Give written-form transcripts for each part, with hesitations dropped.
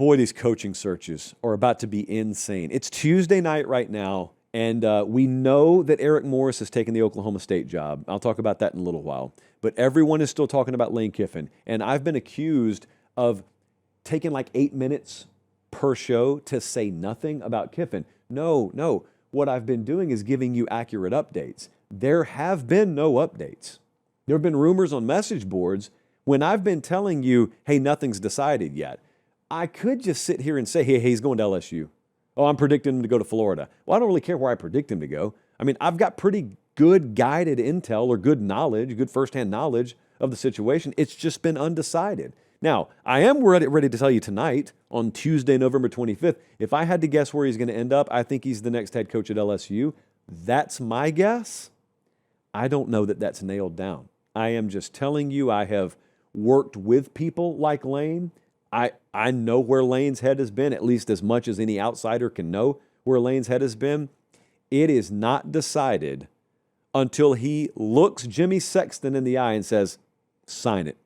Boy, these coaching searches are about to be insane. It's Tuesday night right now, and we know that Eric Morris has taken the Oklahoma State job. I'll talk about that in a little while. But everyone is still talking about Lane Kiffin, and I've been accused of taking like 8 minutes per show to say nothing about Kiffin. No. What I've been doing is giving you accurate updates. There have been no updates. There have been rumors on message boards when I've been telling you, hey, nothing's decided yet. I could just sit here and say, hey, he's going to LSU. Oh, I'm predicting him to go to Florida. Well, I don't really care where I predict him to go. I mean, I've got pretty good guided intel or good knowledge, good firsthand knowledge of the situation. It's just been undecided. Now, I am ready to tell you tonight, on Tuesday, November 25th, if I had to guess where he's going to end up, I think he's the next head coach at LSU. That's my guess. I don't know that that's nailed down. I am just telling you, I have worked with people like Lane. I know where Lane's head has been, at least as much as any outsider can know where Lane's head has been. It is not decided until he looks Jimmy Sexton in the eye and says, sign it,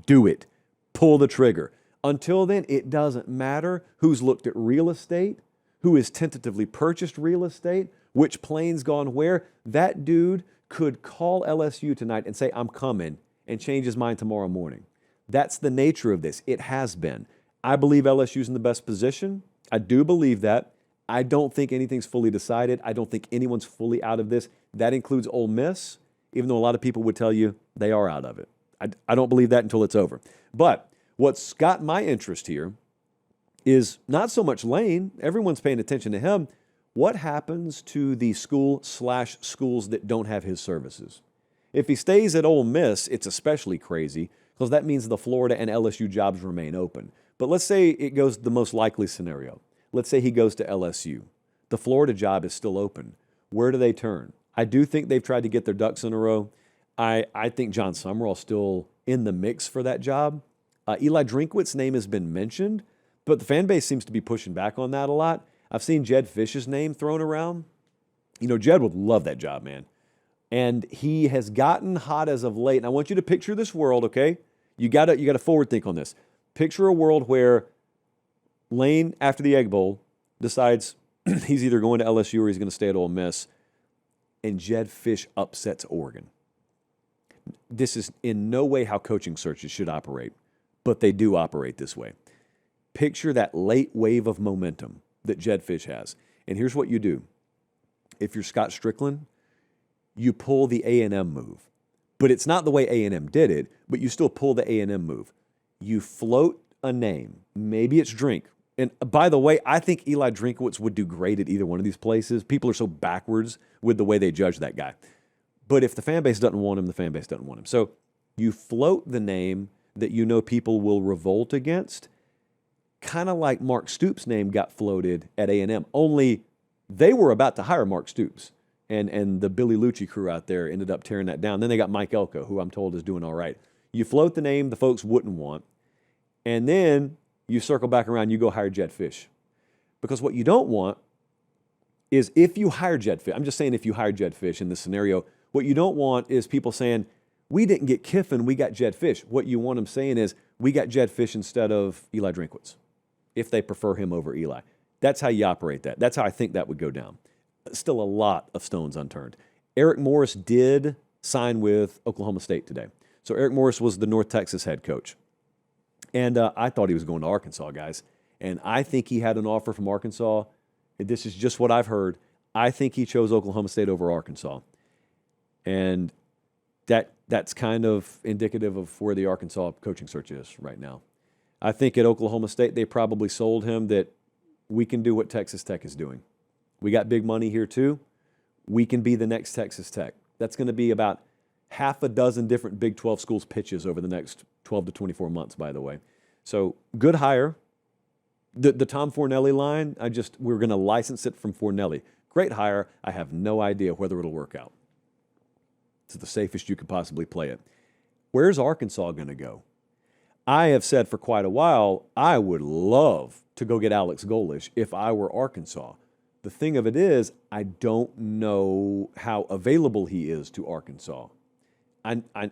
do it, pull the trigger. Until then, it doesn't matter who's looked at real estate, who has tentatively purchased real estate, which plane's gone where. That dude could call LSU tonight and say, I'm coming, and change his mind tomorrow morning. That's the nature of this. It has been. I believe LSU's in the best position. I do believe that. I don't think anything's fully decided. I don't think anyone's fully out of this. That includes Ole Miss, even though a lot of people would tell you they are out of it. I don't believe that until it's over. But what's got my interest here is not so much Lane. Everyone's paying attention to him. What happens to the schools that don't have his services? If he stays at Ole Miss, it's especially crazy because that means the Florida and LSU jobs remain open. But let's say it goes the most likely scenario. Let's say he goes to LSU. The Florida job is still open. Where do they turn? I do think they've tried to get their ducks in a row. I think John Summerall's still in the mix for that job. Eli Drinkwitz's name has been mentioned, but the fan base seems to be pushing back on that a lot. I've seen Jed Fish's name thrown around. You know, Jed would love that job, man. And he has gotten hot as of late. And I want you to picture this world, okay? You got to forward think on this. Picture a world where Lane, after the Egg Bowl, decides he's either going to LSU or he's going to stay at Ole Miss, and Jed Fish upsets Oregon. This is in no way how coaching searches should operate, but they do operate this way. Picture that late wave of momentum that Jed Fish has. And here's what you do. If you're Scott Strickland, you pull the A&M move. But it's not the way A&M did it, but you still pull the A&M move. You float a name. Maybe it's Drink. And by the way, I think Eli Drinkwitz would do great at either one of these places. People are so backwards with the way they judge that guy. But if the fan base doesn't want him, the fan base doesn't want him. So you float the name that you know people will revolt against, kind of like Mark Stoops' name got floated at A&M. Only they were about to hire Mark Stoops. And the Billy Lucci crew out there ended up tearing that down. Then they got Mike Elko, who I'm told is doing all right. You float the name the folks wouldn't want, and then you circle back around, you go hire Jed Fish. Because what you don't want is if you hire Jed Fish, I'm just saying if you hire Jed Fish in this scenario, what you don't want is people saying, we didn't get Kiffin, we got Jed Fish. What you want them saying is, we got Jed Fish instead of Eli Drinkwitz, if they prefer him over Eli. That's how you operate that. That's how I think that would go down. Still a lot of stones unturned. Eric Morris did sign with Oklahoma State today. So Eric Morris was the North Texas head coach. And I thought he was going to Arkansas, guys. And I think he had an offer from Arkansas. This is just what I've heard. I think he chose Oklahoma State over Arkansas. And that's kind of indicative of where the Arkansas coaching search is right now. I think at Oklahoma State, they probably sold him that we can do what Texas Tech is doing. We got big money here too. We can be the next Texas Tech. That's going to be about half a dozen different Big 12 schools pitches over the next 12 to 24 months, by the way. So good hire. The Tom Fornelli line, we're going to license it from Fornelli. Great hire. I have no idea whether it'll work out. It's the safest you could possibly play it. Where's Arkansas going to go? I have said for quite a while, I would love to go get Alex Golish if I were Arkansas. The thing of it is, I don't know how available he is to Arkansas.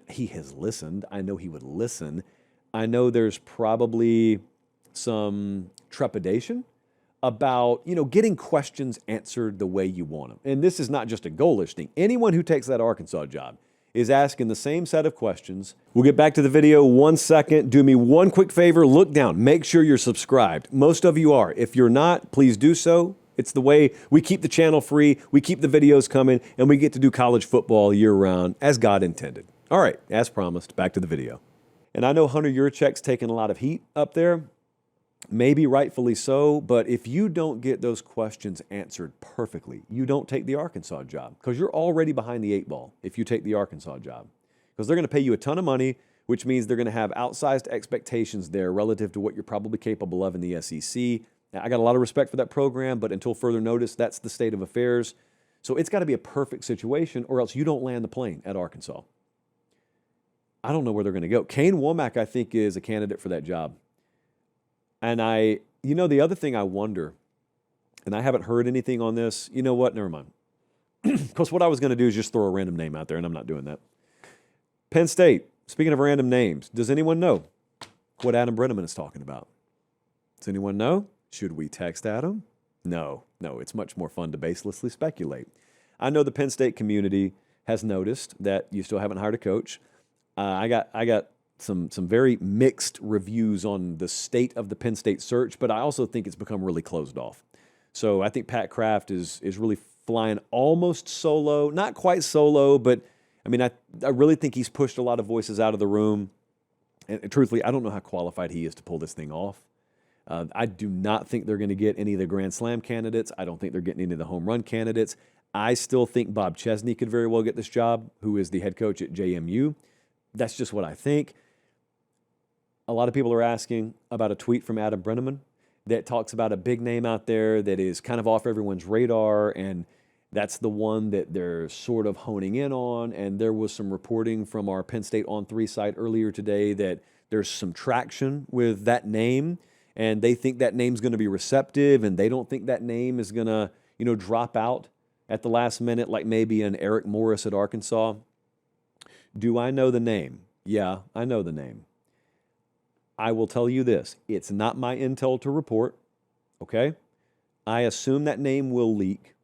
He has listened. I know he would listen. I know there's probably some trepidation about, getting questions answered the way you want them. And this is not just a goalish thing. Anyone who takes that Arkansas job is asking the same set of questions. We'll get back to the video 1 second. Do me one quick favor, look down, make sure you're subscribed. Most of you are. If you're not, please do so. It's the way we keep the channel free, we keep the videos coming, and we get to do college football year round as God intended. All right, as promised, back to the video. And I know Hunter Yurachek's taking a lot of heat up there. Maybe rightfully so, but if you don't get those questions answered perfectly, you don't take the Arkansas job, because you're already behind the 8 ball if you take the Arkansas job. Because they're going to pay you a ton of money, which means they're going to have outsized expectations there relative to what you're probably capable of in the SEC. Now, I got a lot of respect for that program, but until further notice, that's the state of affairs. So it's got to be a perfect situation, or else you don't land the plane at Arkansas. I don't know where they're going to go. Kane Womack, I think, is a candidate for that job. And the other thing I wonder, and I haven't heard anything on this, you know what, never mind. Because what I was going to do is just throw a random name out there, and I'm not doing that. Penn State, speaking of random names, does anyone know what Adam Brenneman is talking about? Does anyone know? Should we text Adam? No, it's much more fun to baselessly speculate. I know the Penn State community has noticed that you still haven't hired a coach. I got some very mixed reviews on the state of the Penn State search, but I also think it's become really closed off. So I think Pat Kraft is really flying almost solo, not quite solo, but I really think he's pushed a lot of voices out of the room. And truthfully, I don't know how qualified he is to pull this thing off. I do not think they're going to get any of the Grand Slam candidates. I don't think they're getting any of the home run candidates. I still think Bob Chesney could very well get this job, who is the head coach at JMU. That's just what I think. A lot of people are asking about a tweet from Adam Brenneman that talks about a big name out there that is kind of off everyone's radar, and that's the one that they're sort of honing in on. And there was some reporting from our Penn State On 3 site earlier today that there's some traction with that name, and they think that name's going to be receptive, and they don't think that name is going to, drop out at the last minute like maybe an Eric Morris at Arkansas. Do I know the name? Yeah, I know the name. I will tell you this. It's not my intel to report, okay? I assume that name will leak.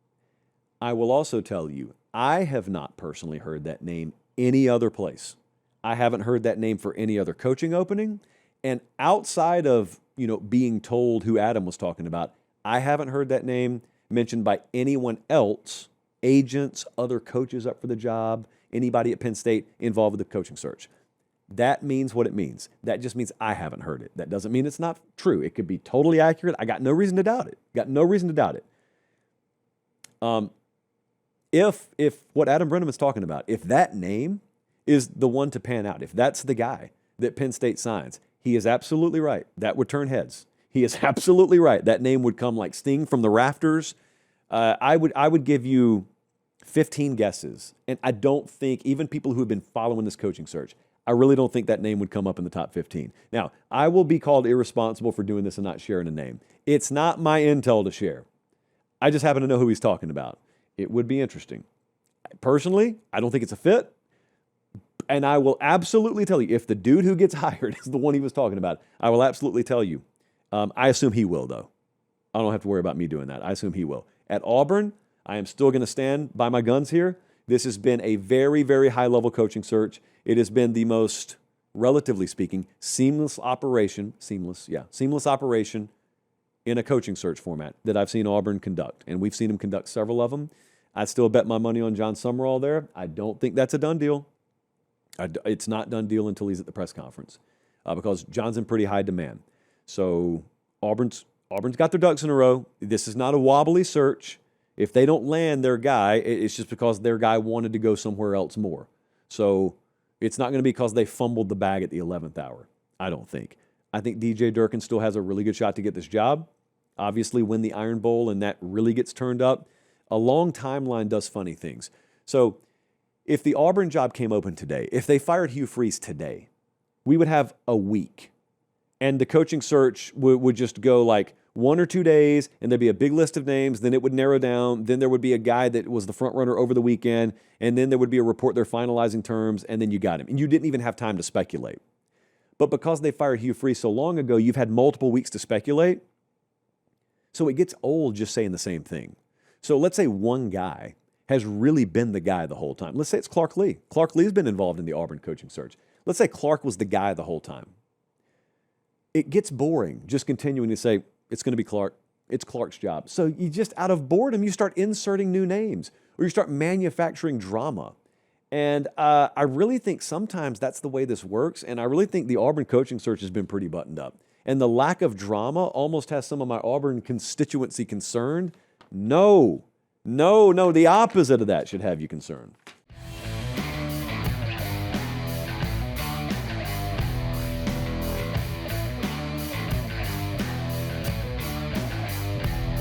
I will also tell you, I have not personally heard that name any other place. I haven't heard that name for any other coaching opening. And outside of, being told who Adam was talking about, I haven't heard that name mentioned by anyone else, agents, other coaches up for the job, anybody at Penn State involved with the coaching search. That means what it means. That just means I haven't heard it. That doesn't mean it's not true. It could be totally accurate. I got no reason to doubt it. If what Adam Brenneman is talking about, if that name is the one to pan out, if that's the guy that Penn State signs, he is absolutely right. That would turn heads. He is absolutely right. That name would come like sting from the rafters. I would give you 15 guesses, and I don't think even people who have been following this coaching search, I really don't think that name would come up in the top 15. Now, I will be called irresponsible for doing this and not sharing a name. It's not my intel to share. I just happen to know who he's talking about. It would be interesting. Personally, I don't think it's a fit. And I will absolutely tell you, if the dude who gets hired is the one he was talking about, I will absolutely tell you. I assume he will, though. I don't have to worry about me doing that. I assume he will. At Auburn, I am still going to stand by my guns here. This has been a very, very high-level coaching search. It has been the most, relatively speaking, seamless operation in a coaching search format that I've seen Auburn conduct. And we've seen him conduct several of them. I'd still bet my money on John Summerall there. I don't think that's a done deal. It's not done deal until he's at the press conference because John's in pretty high demand. So Auburn's got their ducks in a row. This is not a wobbly search. If they don't land their guy, it's just because their guy wanted to go somewhere else more. So it's not going to be because they fumbled the bag at the 11th hour, I don't think. I think DJ Durkin still has a really good shot to get this job. Obviously, win the Iron Bowl, and that really gets turned up. A long timeline does funny things. So if the Auburn job came open today, if they fired Hugh Freeze today, we would have a week. And the coaching search would just go like 1 or 2 days, and there'd be a big list of names. Then it would narrow down. Then there would be a guy that was the front runner over the weekend. And then there would be a report they're finalizing terms, and then you got him. And you didn't even have time to speculate. But because they fired Hugh Freeze so long ago, you've had multiple weeks to speculate. So it gets old just saying the same thing. So let's say one guy has really been the guy the whole time. Let's say it's Clark Lee. Clark Lee's been involved in the Auburn coaching search. Let's say Clark was the guy the whole time. It gets boring just continuing to say, it's going to be Clark. It's Clark's job. So you just, out of boredom, you start inserting new names or you start manufacturing drama. And I really think sometimes that's the way this works. And I really think the Auburn coaching search has been pretty buttoned up. And the lack of drama almost has some of my Auburn constituency concerned. No, the opposite of that should have you concerned.